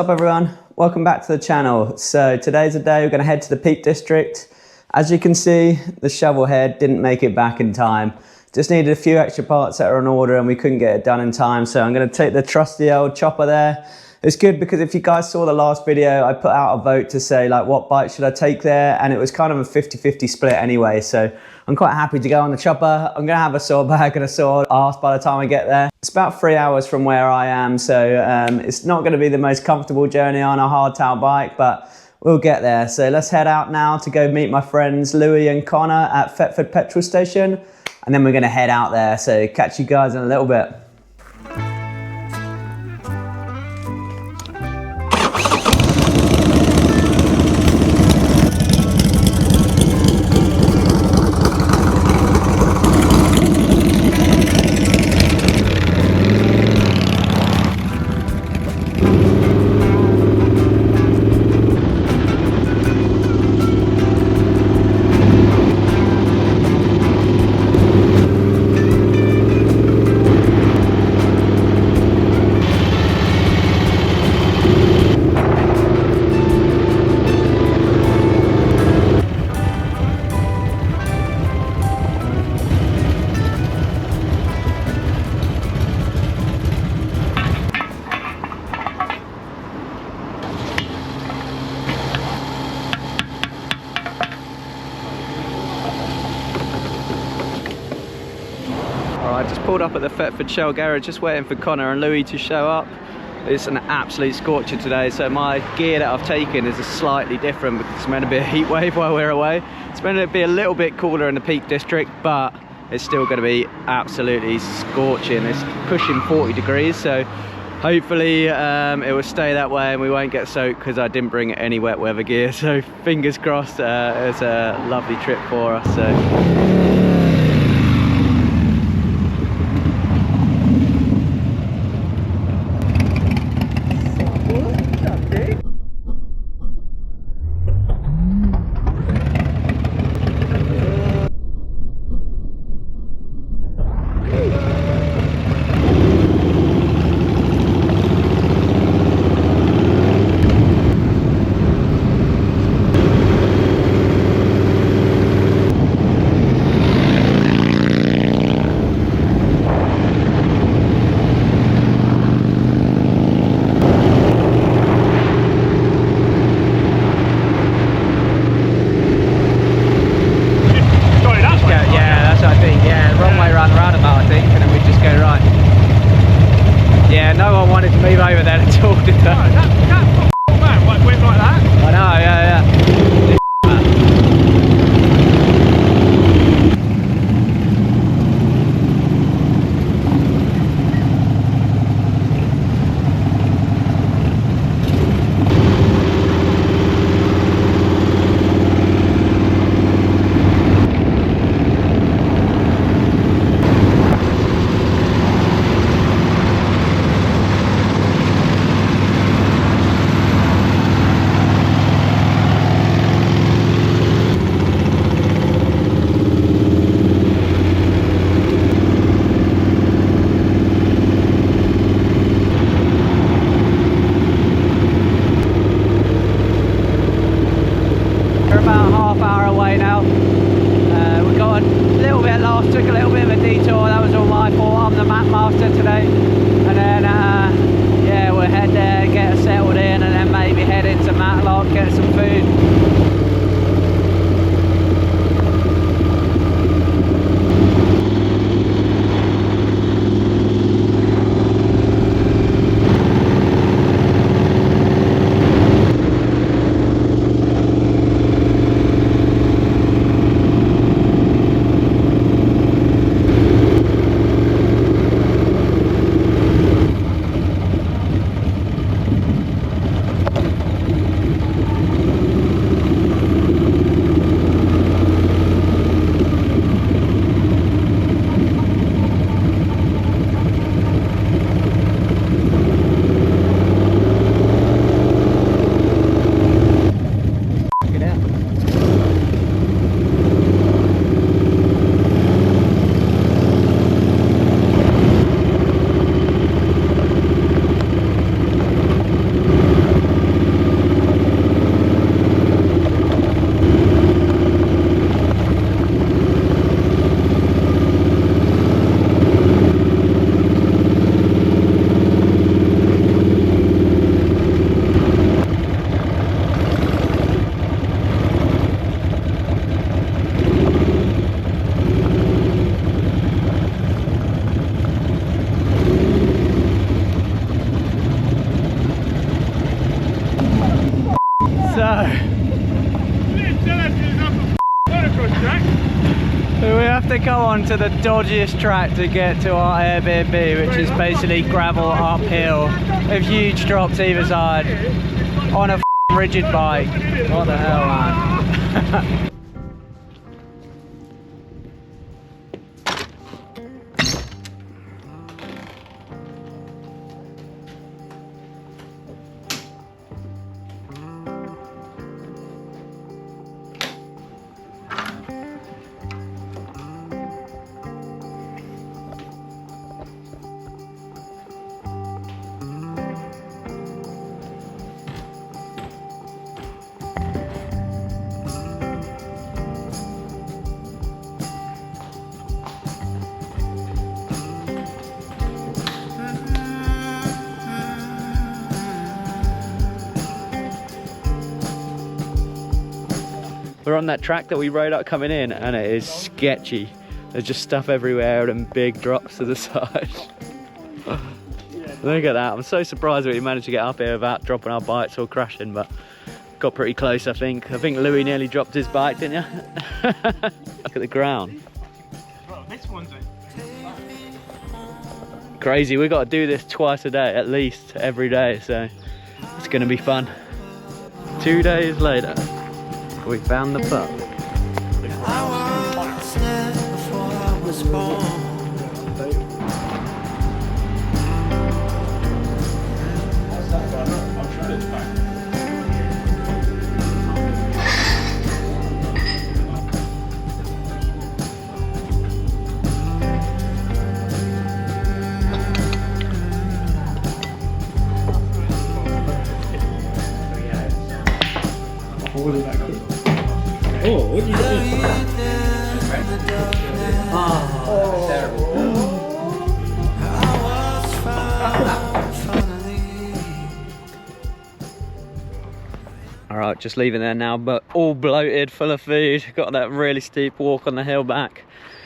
up everyone? Welcome back to the channel. So today's the day we're going to head to the Peak District. As you can see, the shovel head didn't make it back in time. Just needed a few extra parts that are on order and we couldn't get it done in time. So I'm going to take the trusty old chopper there. It's good because if you guys saw the last video, I put out a vote to say like what bike should I take there, and it was kind of a 50-50 split anyway. So I'm quite happy to go on the chopper. I'm going to have a sore bag and a sore arse by the time I get there. It's about 3 hours from where I am, so it's not going to be the most comfortable journey on a hardtail bike, but we'll get there. So let's head out now to go meet my friends Louis and Connor at Thetford petrol station, and then we're going to head out there. So catch you guys in a little bit. I just pulled up at the Thetford Shell garage, just waiting for Connor and Louis to show up. It's an absolute scorcher today, so my gear that I've taken is slightly different because it's meant to be a heat wave while we're away. It's meant to be a little bit cooler in the Peak District, but it's still going to be absolutely scorching. It's pushing 40 degrees, so hopefully it will stay that way and we won't get soaked because I didn't bring any wet weather gear. So fingers crossed, it's a lovely trip for us. So. We have to go on to the dodgiest track to get to our Airbnb, which is basically gravel uphill with huge drops either side on a rigid bike. What the hell, man? We're on that track that we rode up coming in, and it is sketchy. There's just stuff everywhere and big drops to the side. Look at that. I'm so surprised that we managed to get up here without dropping our bikes or crashing, but got pretty close, I think. I think Louis nearly dropped his bike, didn't you? Look at the ground. Well, this one's crazy. We've got to do this twice a day, at least every day, so it's going to be fun. 2 days later, we found the pub. I was there before I was born. Oh, what did you do? Oh, terrible. Alright, just leaving there now, but all bloated, full of food. Got that really steep walk on the hill back.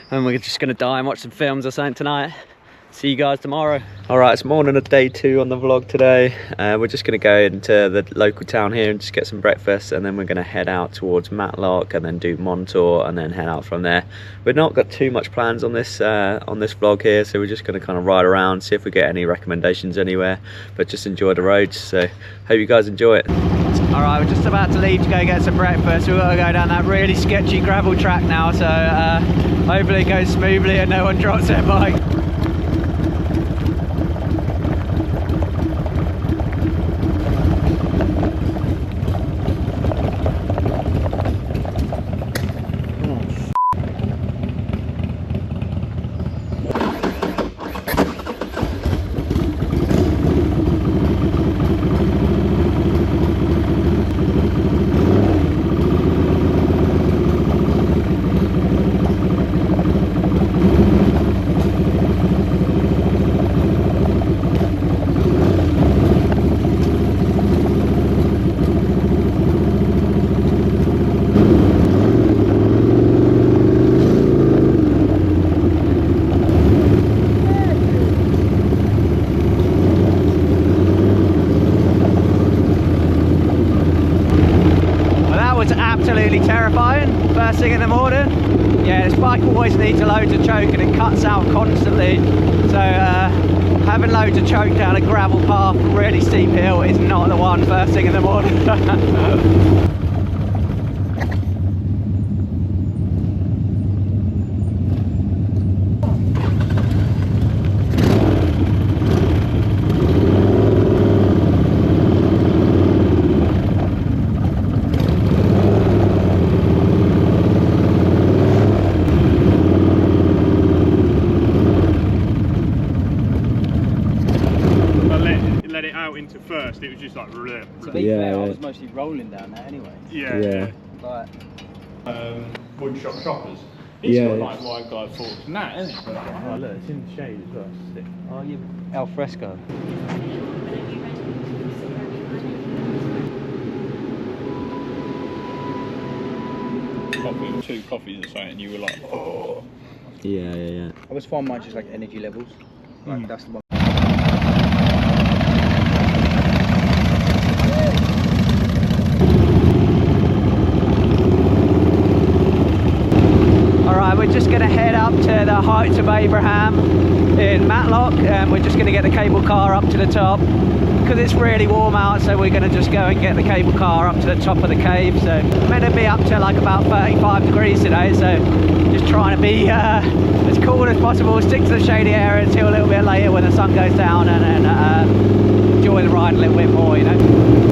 And we're just gonna die and watch some films or something tonight. See you guys tomorrow. Alright, it's morning of day 2 on the vlog today. We're just going to go into the local town here and just get some breakfast, and then we're going to head out towards Matlock and then do Montauk and then head out from there. We've not got too much plans on this vlog here, so we're just going to kind of ride around, see if we get any recommendations anywhere, but just enjoy the roads. So hope you guys enjoy it. Alright, we're just about to leave to go get some breakfast. We've got to go down that really sketchy gravel track now, so hopefully it goes smoothly and no one drops their bike. Absolutely terrifying first thing in the morning. Yeah, this bike always needs a load of choke and it cuts out constantly, so having loads of choke down a gravel path, really steep hill is not the one first thing in the morning. Into first, it was just like bleh. To be fair, I was mostly rolling down that anyway. Yeah. Like, wood shop shoppers. It's got like white guy forks and that, isn't it? Oh look, it's in the shade as well. Sick. Oh, you al fresco. Coffee or 2 coffees or something, and you were like, oh. Yeah. I was finding mine just like energy levels. Like that's the one. Heights of Abraham in Matlock, and we're just going to get the cable car up to the top because it's really warm out, so we're going to just go and get the cable car up to the top of the cave. So meant to be up to like about 35 degrees today, so just trying to be as cool as possible, stick to the shady area until a little bit later when the sun goes down, and then enjoy the ride a little bit more, you know.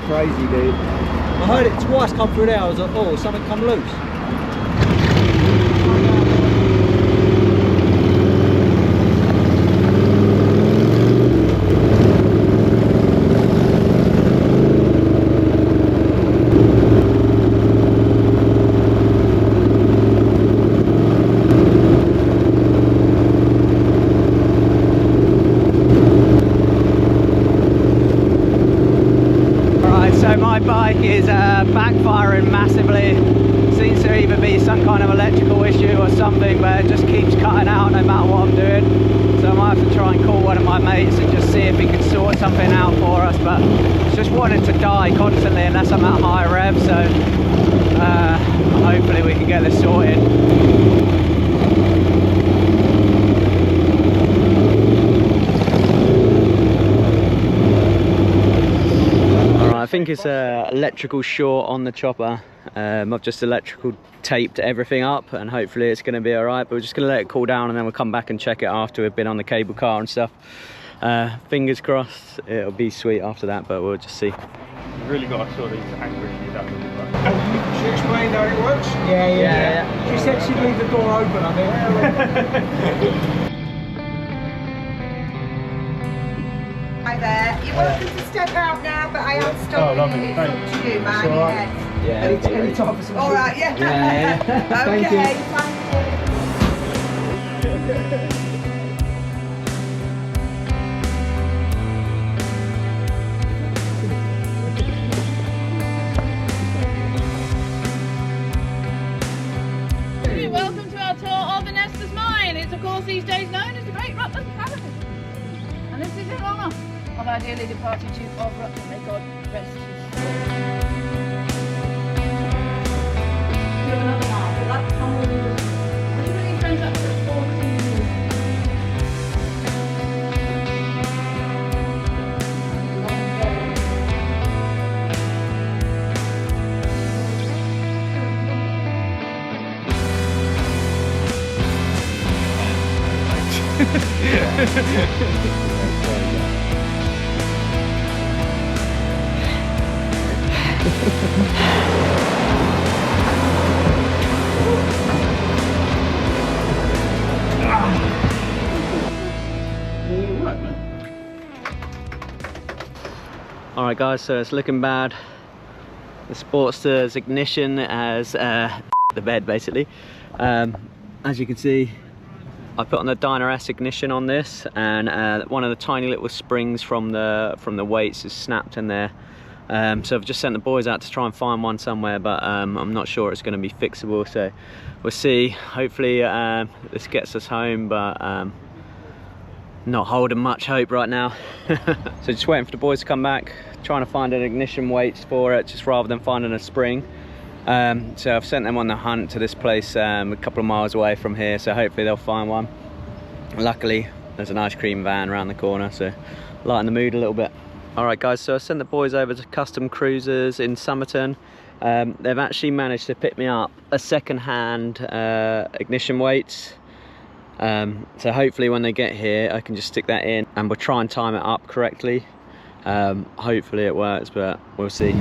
Crazy, dude. I heard it twice come through there. I was like, oh, something come loose. Bike is backfiring massively. Seems to either be some kind of electrical issue or something, but it just keeps cutting out no matter what I'm doing. So I might have to try and call one of my mates and just see if he can sort something out for us, but it's just wanting to die constantly unless I'm at high rev, so hopefully we can get this sorted. I think it's electrical short on the chopper. I've just electrical taped everything up, and hopefully it's going to be alright, but we're just going to let it cool down and then we'll come back and check it after we've been on the cable car and stuff. Fingers crossed it'll be sweet after that, but we'll just see. You've really got to sort these angry shit up. She explained how it works? Yeah. She said she'd leave the door open, I think. Hi there. You're welcome to step out now, but I am stopping. Oh, lovely. It's Thanks. up to you, man. Right. Yes. Any time for some. All right, yeah. Thank Okay, you. thank you. Welcome to our tour of Inester's Mine. It's of course these days known as the Great Rutland Cavern. And this is in honour of our dearly departed Duke of Rutland. May God rest his soul. Do another mark. I'd like to come with you. Would you bring your friends up to 14? Alright guys, so it's looking bad. The Sportster's ignition has the bed basically. As you can see, I put on the Dyna ignition on this, and one of the tiny little springs from the weights is snapped in there. So I've just sent the boys out to try and find one somewhere, but I'm not sure it's going to be fixable, so we'll see. Hopefully this gets us home, but not holding much hope right now. So just waiting for the boys to come back, trying to find an ignition weights for it, just rather than finding a spring. So I've sent them on the hunt to this place a couple of miles away from here, so hopefully they'll find one. Luckily there's an ice cream van around the corner, so lighten the mood a little bit. Alright guys, so I sent the boys over to Custom Cruisers in Somerton. They've actually managed to pick me up a second-hand ignition weights. So hopefully when they get here I can just stick that in and we'll try and time it up correctly. Hopefully it works, but we'll see.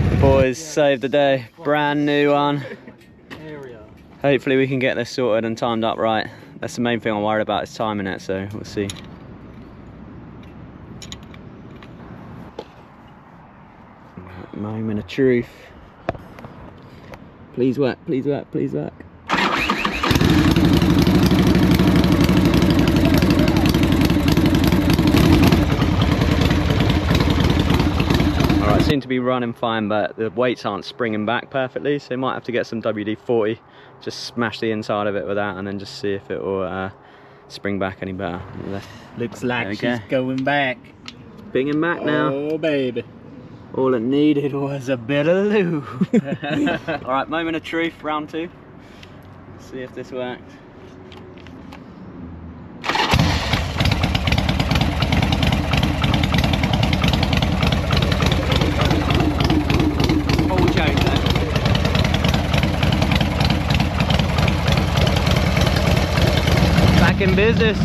The boys saved the day, brand new one. Hopefully we can get this sorted and timed up right. That's the main thing I'm worried about, is timing it, so we'll see. Moment of truth. Please work, please work, please work. Alright, seem to be running fine, but the weights aren't springing back perfectly, so you might have to get some WD-40, just smash the inside of it with that, and then just see if it will spring back any better. Looks like she's going back. Bringing back now. Oh, baby. All it needed was a bit of lube. Alright, moment of truth, round 2. See if this works. Full choke there. Back in business.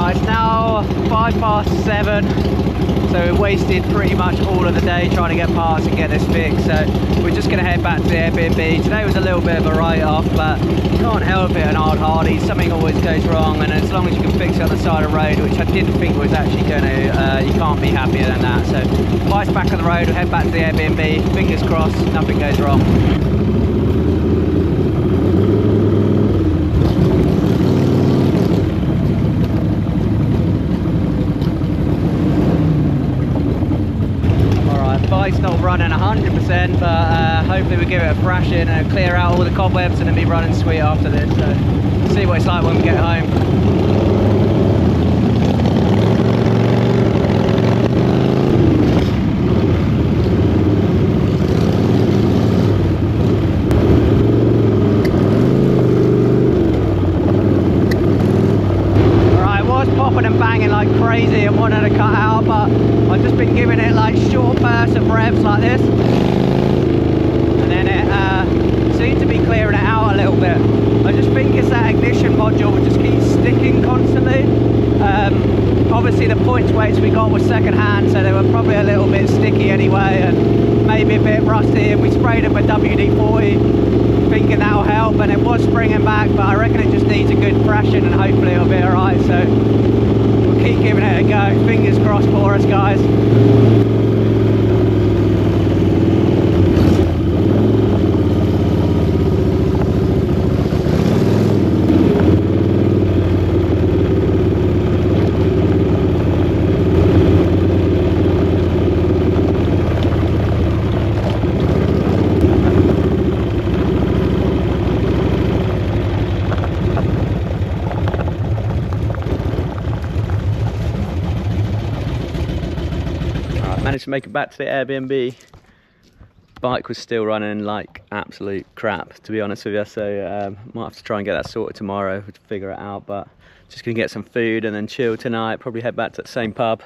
It's now 7:05, so we've wasted pretty much all of the day trying to get parts and get this fixed, so we're just going to head back to the Airbnb. Today was a little bit of a write-off, but you can't help it on old Harley, something always goes wrong, and as long as you can fix it on the side of the road, which I didn't think was actually going to, you can't be happier than that. So bike's back on the road, we'll head back to the Airbnb, fingers crossed, nothing goes wrong. Bike's not running 100%, but hopefully we give it a thrashing and clear out all the cobwebs and then be running sweet after this. So see what it's like when we get home. And banging like crazy and wanted to cut out, but I've just been giving it like short bursts of revs like this, and then it seemed to be clearing it out a little bit. I just think it's that ignition module which just keeps sticking constantly. Obviously the points weights we got were second hand, so they were probably a little bit sticky anyway and maybe a bit rusty, and we sprayed it with WD-40 thinking that'll help, and it was springing back, but I reckon it just needs a good thrashing and hopefully it'll be alright. So we'll keep giving it a go. Fingers crossed for us, guys. Managed to make it back to the Airbnb. Bike was still running like absolute crap, to be honest with you, so might have to try and get that sorted tomorrow to figure it out, but just gonna get some food and then chill tonight, probably head back to the same pub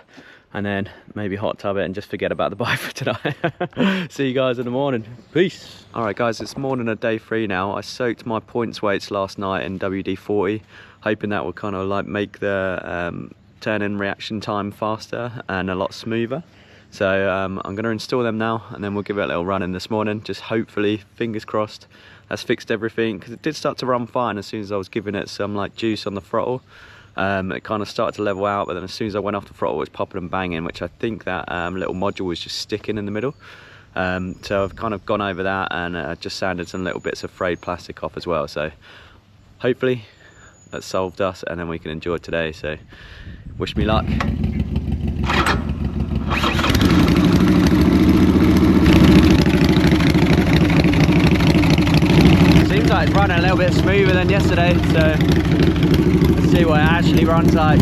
and then maybe hot tub it and just forget about the bike for tonight. See you guys in the morning. Peace. All right guys, it's morning of day 3 now. I soaked my points weights last night in WD-40, hoping that would kind of like make the turn-in reaction time faster and a lot smoother. So I'm going to install them now and then we'll give it a little run in this morning. Just hopefully, fingers crossed, that's fixed everything, because it did start to run fine as soon as I was giving it some like juice on the throttle. It kind of started to level out, but then as soon as I went off the throttle it was popping and banging, which I think that little module was just sticking in the middle. So I've kind of gone over that and just sanded some little bits of frayed plastic off as well. So hopefully that's solved us and then we can enjoy it today. So wish me luck. Seems like it's running a little bit smoother than yesterday, so let's see what it actually runs like.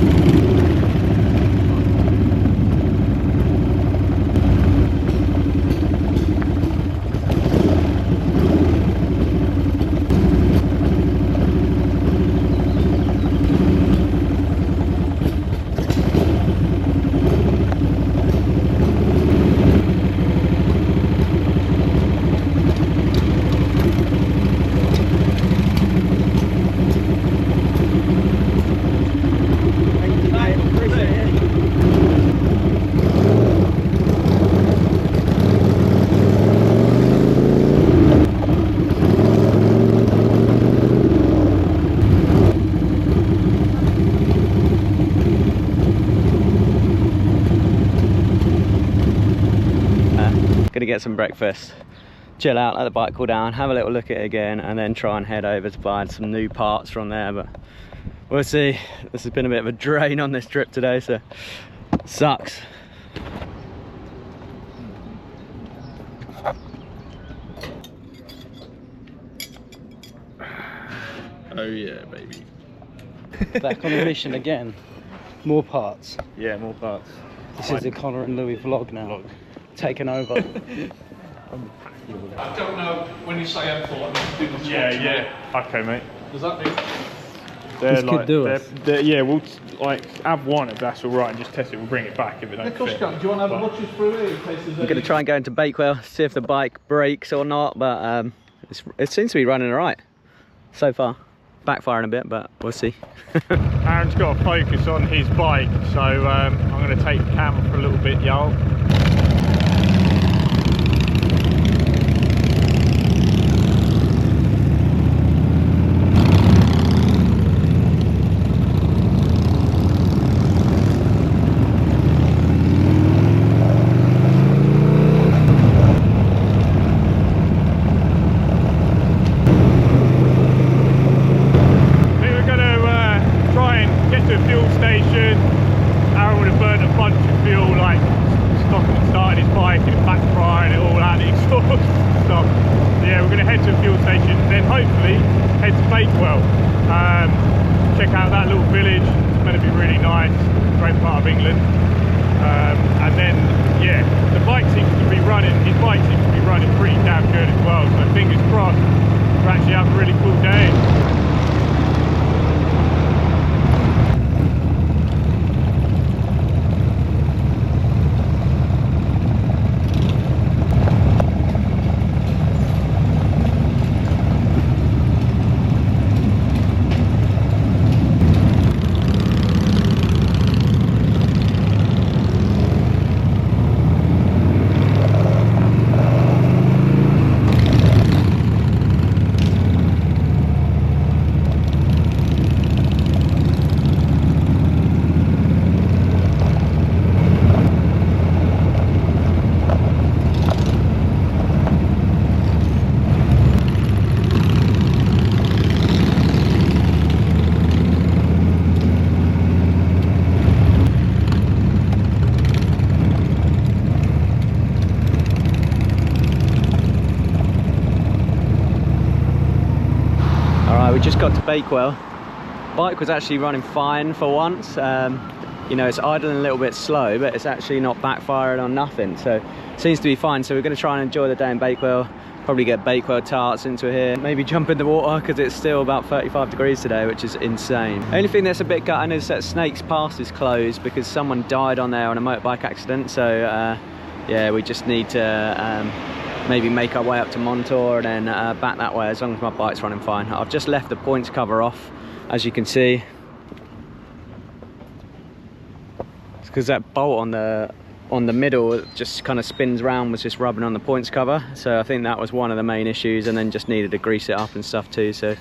get some breakfast, chill out, let the bike cool down, have a little look at it again, and then try and head over to buy some new parts from there. But we'll see. This has been a bit of a drain on this trip today, so sucks. Oh yeah, baby. Back on the mission again. More parts. Yeah, more parts. This is the Connor and Louis vlog now. Taken over. I don't know when you say M4, I mean, Yeah. Okay, mate. Does that mean? They're This could do us. yeah, we'll like have one if that's all right, and just test it. We'll bring it back if it don't Of course, fit. do you want to have a butcher's through here in case there's I'm going to try and go into Bakewell, see if the bike breaks or not, but it seems to be running alright so far. Backfiring a bit, but we'll see. Aaron's got to focus on his bike, so I'm going to take the camera for a little bit, y'all. Bakewell. Check out that little village, it's going to be really nice, great part of England. And then, yeah, the bike seems to be running, his bike seems to be running pretty damn good as well, so fingers crossed, we'll actually have a really cool day. We just got to Bakewell. Bike was actually running fine for once. You know, it's idling a little bit slow, but it's actually not backfiring on nothing, so it seems to be fine. So we're going to try and enjoy the day in Bakewell, probably get Bakewell tarts into here, maybe jump in the water because it's still about 35 degrees today, which is insane. Only thing that's a bit gutting is that Snake's Pass is closed because someone died on there on a motorbike accident, so yeah, we just need to maybe make our way up to Montour and then back that way, as long as my bike's running fine. I've just left the points cover off, as you can see. It's because that bolt on the middle just kind of spins round, was just rubbing on the points cover, so I think that was one of the main issues, and then just needed to grease it up and stuff too. So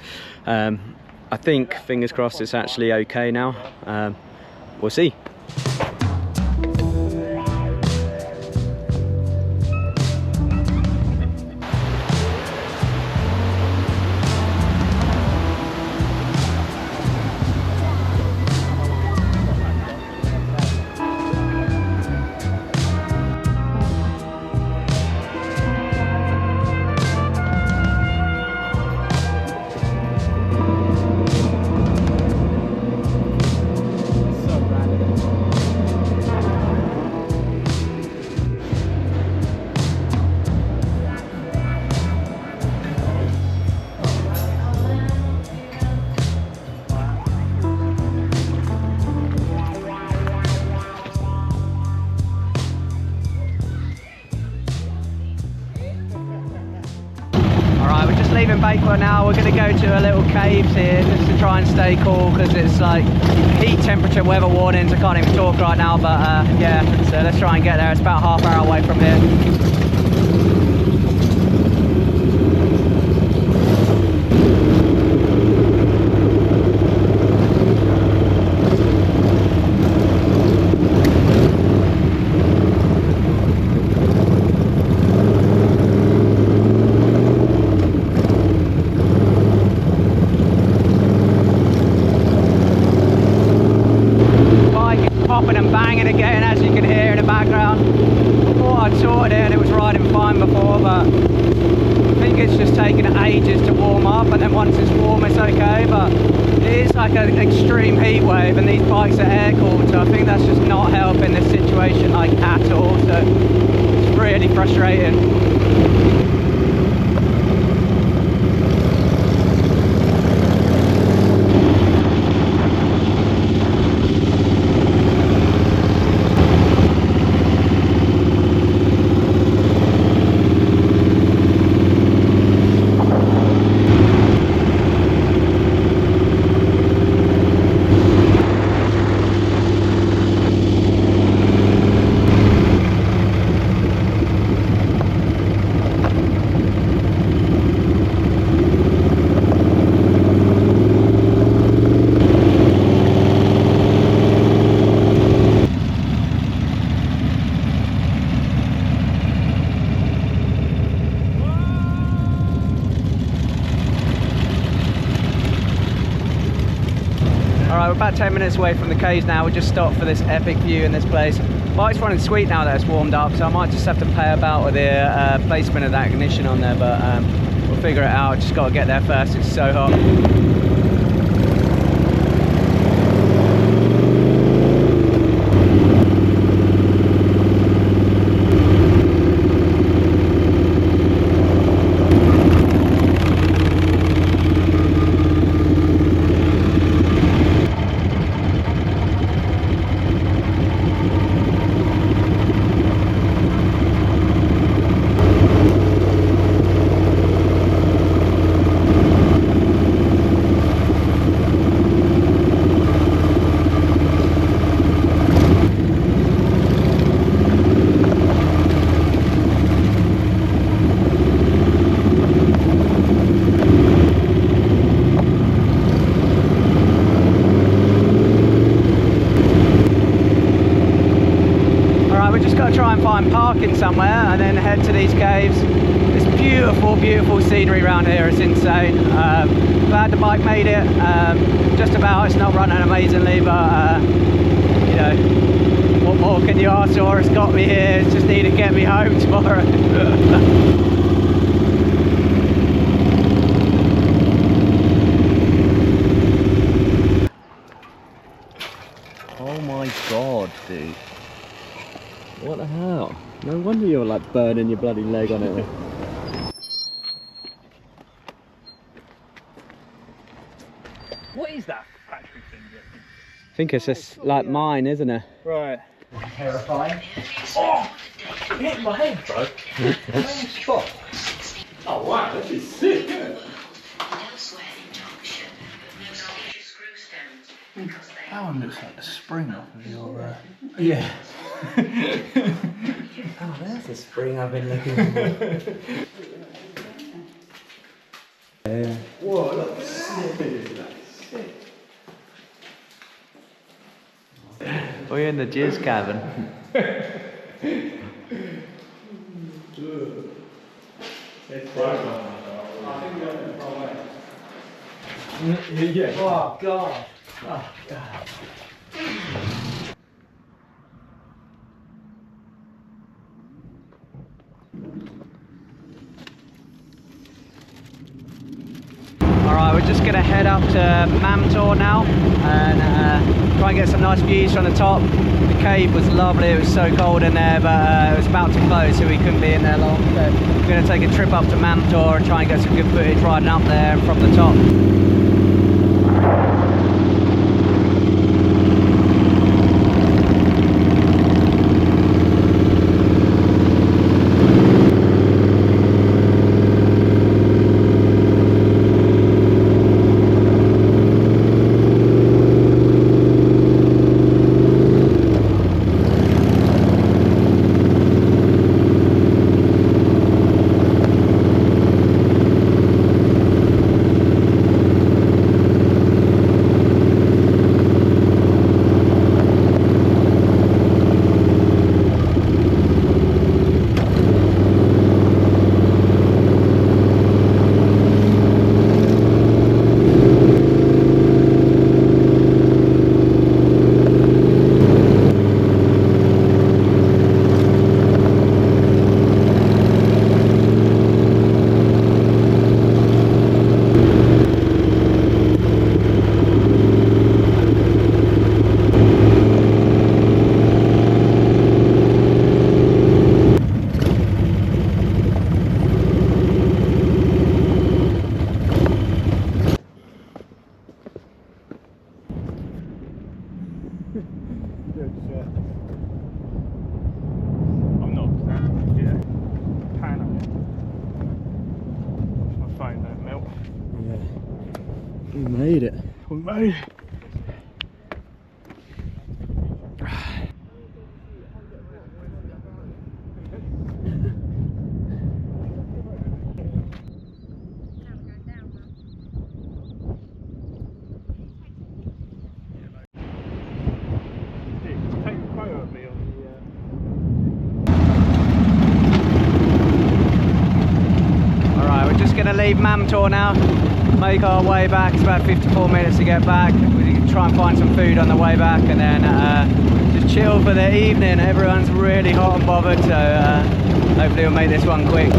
I think, fingers crossed, it's actually okay now. We'll see. Leaving Bakewell now, we're going to go to a little caves here just to try and stay cool because it's like heat temperature weather warnings. I can't even talk right now, but yeah, so let's try and get there. It's about half hour away from here. and banging again, as you can hear in the background. I thought I'd sorted it and it was riding fine before, but I think it's just taking ages to warm up, and then once it's warm it's okay, but it is like an extreme heat wave and these bikes are air cooled, so I think that's just not helping this situation like at all, so it's really frustrating. Alright, we're about 10 minutes away from the caves now. We just stopped for this epic view in this place. Bike's running sweet now that it's warmed up, so I might just have to play about with the placement of that ignition on there, but we'll figure it out. Just got to get there first, it's so hot. Try and find parking somewhere and then head to these caves. It's beautiful, beautiful scenery around here. It's insane. Glad the bike made it. Just about. It's not running amazingly, but you know, what more can you ask for? It's got me here. It's just need to get me home tomorrow. Oh my god, dude. What the hell? No wonder you're like burning your bloody leg on it. What is that factory thing? I think it's just like mine, isn't it? Right. Terrifying. Oh! It hit my head, bro. Spot. Oh wow, this is sick, isn't it? That one looks like the spring off of your... Yeah. Oh, there's the spring I've been looking for. Yeah. Whoa, look, sick. We're in the jizz cabin. Yeah. Oh god. Oh god. Alright, we're just going to head up to Mamtor now and try and get some nice views from the top. The cave was lovely, it was so cold in there, but it was about to close, so we couldn't be in there long. So we're going to take a trip up to Mamtor and try and get some good footage riding up there from the top. made it. We made it. Gonna leave Mamtor now, make our way back. It's about 54 minutes to get back. We can try and find some food on the way back and then just chill for the evening. Everyone's really hot and bothered, so hopefully we'll make this one quick.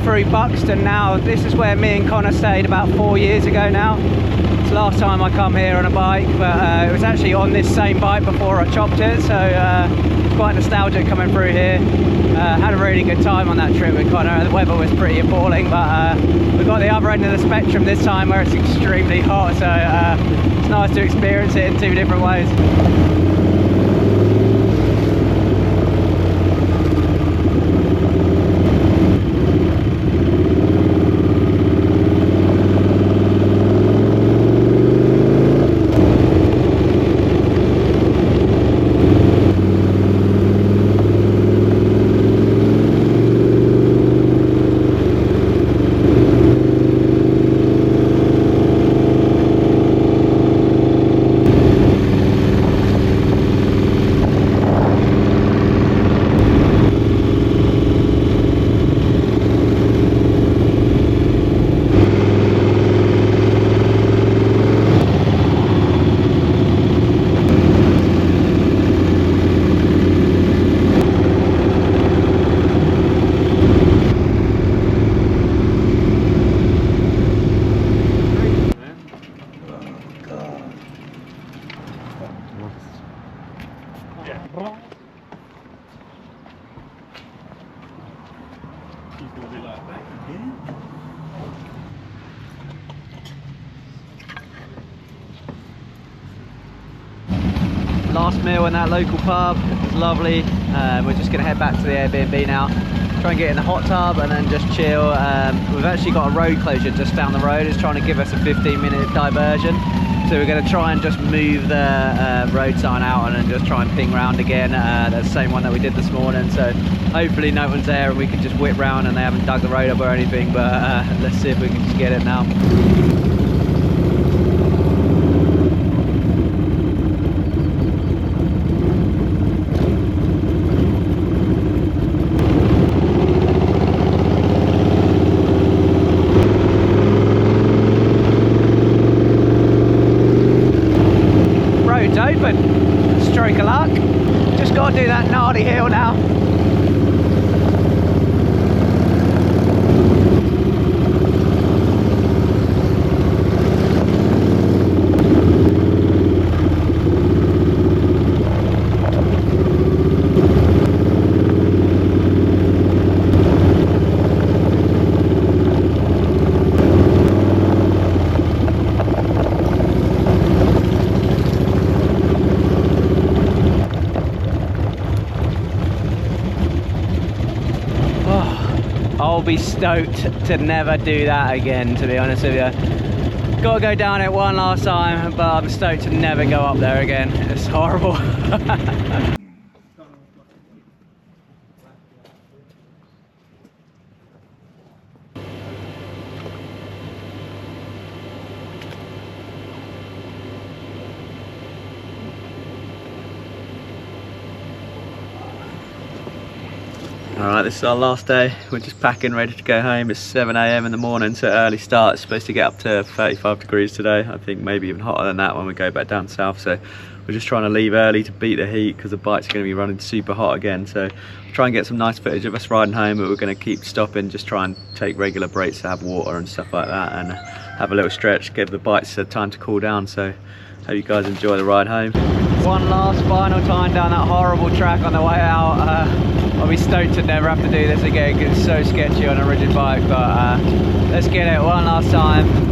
Through Buxton now. This is where me and Connor stayed about 4 years ago now. It's the last time I come here on a bike, but it was actually on this same bike before I chopped it, so it's quite nostalgic coming through here. Had a really good time on that trip with Connor. The weather was pretty appalling, but we've got the other end of the spectrum this time where it's extremely hot, so it's nice to experience it in two different ways. Last meal in that local pub, it was lovely. We're just going to head back to the Airbnb now, try and get in the hot tub and then just chill. We've actually got a road closure just down the road. It's trying to give us a 15-minute diversion, so we're going to try and just move the road sign out and then just try and ping round again. That's the same one that we did this morning, so hopefully no one's there and we can just whip round and they haven't dug the road up or anything, but let's see if we can just get it now. Open, stroke of luck. Just got to do that gnarly hill now. I'll be stoked to never do that again, to be honest with you. Got to go down it one last time, but I'm stoked to never go up there again. It's horrible. Alright, this is our last day. We're just packing, ready to go home. It's 7 AM in the morning, so early start. It's supposed to get up to 35 degrees today. I think maybe even hotter than that when we go back down south. So we're just trying to leave early to beat the heat because the bike's going to be running super hot again. So we'll try and get some nice footage of us riding home, but we're going to keep stopping, just try and take regular breaks to have water and stuff like that and have a little stretch, give the bikes time to cool down. So Hope you guys enjoy the ride home. One last final time down that horrible track on the way out. I'll be stoked to never have to do this again because it's so sketchy on a rigid bike, but let's get it one last time.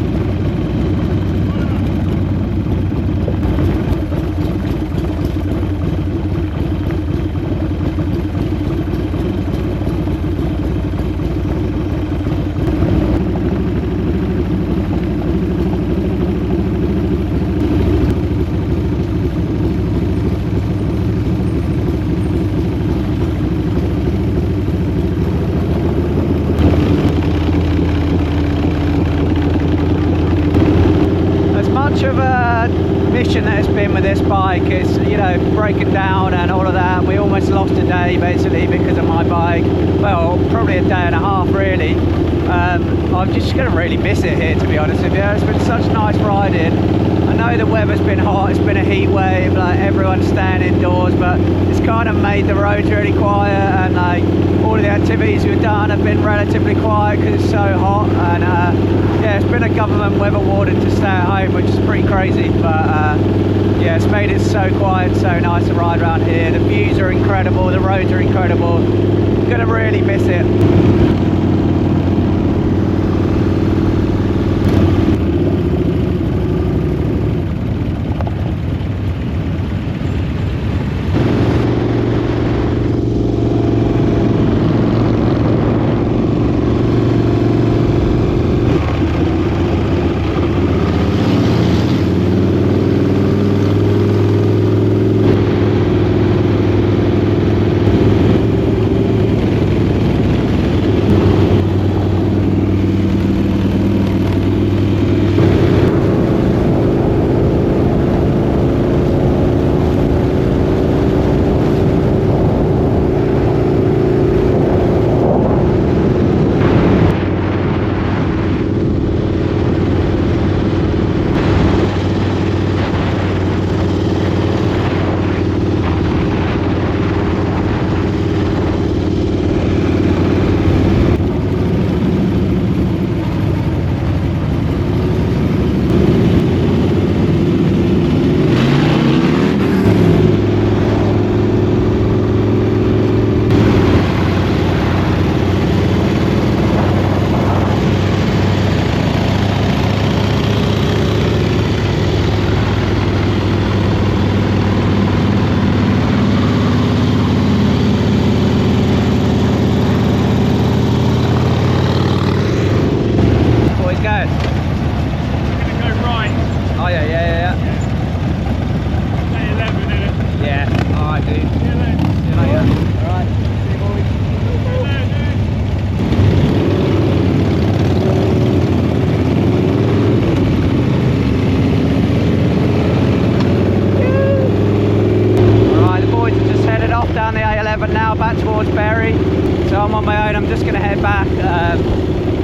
That it's been with this bike, it's, you know, breaking down and all of that. We almost lost a day basically because of my bike. Well, probably a day and a half really. I'm just gonna really miss it here, to be honest with you. It's been such nice riding. I know the weather's been hot, it's been a heat wave, like everyone's staying indoors, but it's kind of made the roads really quiet, and like all of the activities we've done have been relatively quiet because it's so hot. And yeah, it's been a government weather warning to stay at home, which is pretty crazy, but yeah, it's made it so quiet, so nice to ride around here. The views are incredible, the roads are incredible. I'm gonna really miss it.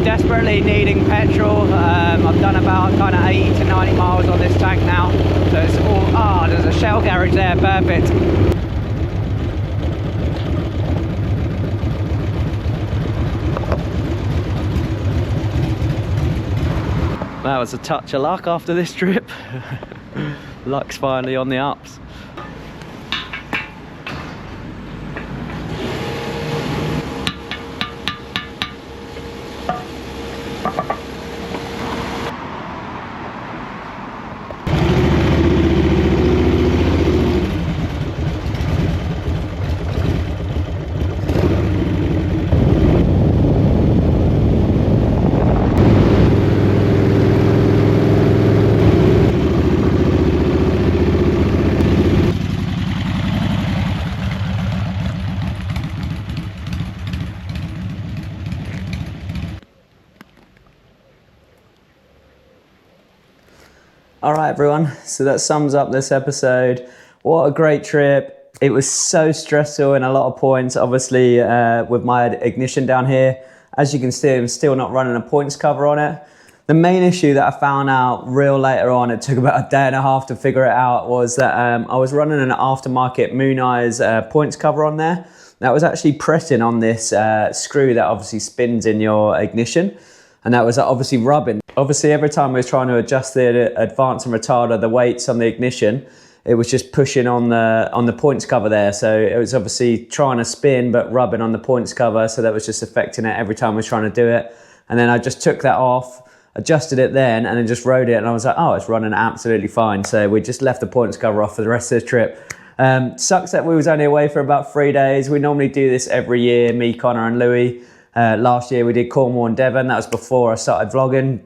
Desperately needing petrol. I've done about kind of 80 to 90 miles on this tank now, so it's all, there's a Shell garage there, perfect. That was a touch of luck after this trip. Luck's finally on the ups. All right, everyone, so that sums up this episode. What a great trip. It was so stressful in a lot of points, obviously, with my ignition down here. As you can see, I'm still not running a points cover on it. The main issue that I found out real later on, it took about a day and a half to figure it out, was that I was running an aftermarket Moon Eyes points cover on there. That was actually pressing on this screw that obviously spins in your ignition, and that was obviously rubbing. obviously every time we was trying to adjust the advance and retarder, the weights on the ignition, it was just pushing on the points cover there. So it was obviously trying to spin but rubbing on the points cover, so that was just affecting it every time we was trying to do it. And then I just took that off, adjusted it then, and then just rode it, and I was like, oh, it's running absolutely fine. So we just left the points cover off for the rest of the trip. Sucks that we was only away for about 3 days. We normally do this every year, me, Connor and Louis. Last year we did Cornwall and Devon. That was before I started vlogging.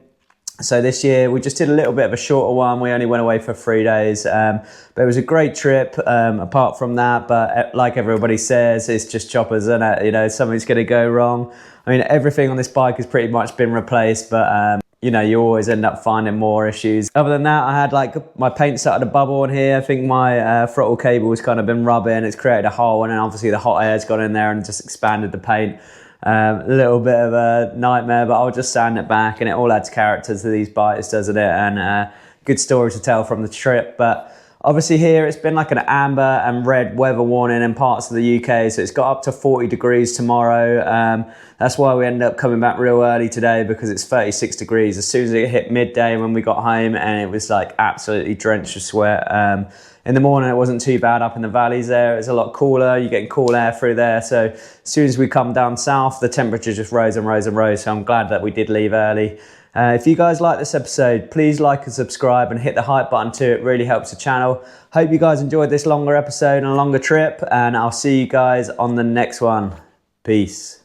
So this year we just did a little bit of a shorter one. We only went away for 3 days, but it was a great trip apart from that. But like everybody says, it's just choppers, isn't it? You know, something's going to go wrong. I mean, everything on this bike has pretty much been replaced, but you know, you always end up finding more issues. Other than that, I had like my paint started to bubble in here. I think my throttle cable has kind of been rubbing. It's created a hole, and then obviously the hot air's gone in there and just expanded the paint. A little bit of a nightmare, but I'll just sand it back, and it all adds character to these bikes, doesn't it? And good story to tell from the trip. But obviously here it's been like an amber and red weather warning in parts of the UK, so it's got up to 40 degrees tomorrow. That's why we ended up coming back real early today, because it's 36 degrees. As soon as it hit midday when we got home, and it was like absolutely drenched with sweat. In the morning it wasn't too bad up in the valleys there. It's a lot cooler, you're getting cool air through there. So as soon as we come down south, the temperature just rose and rose and rose. So I'm glad that we did leave early. If you guys like this episode, please like and subscribe and hit the hype button too. It really helps the channel. Hope you guys enjoyed this longer episode and a longer trip, and I'll see you guys on the next one. Peace.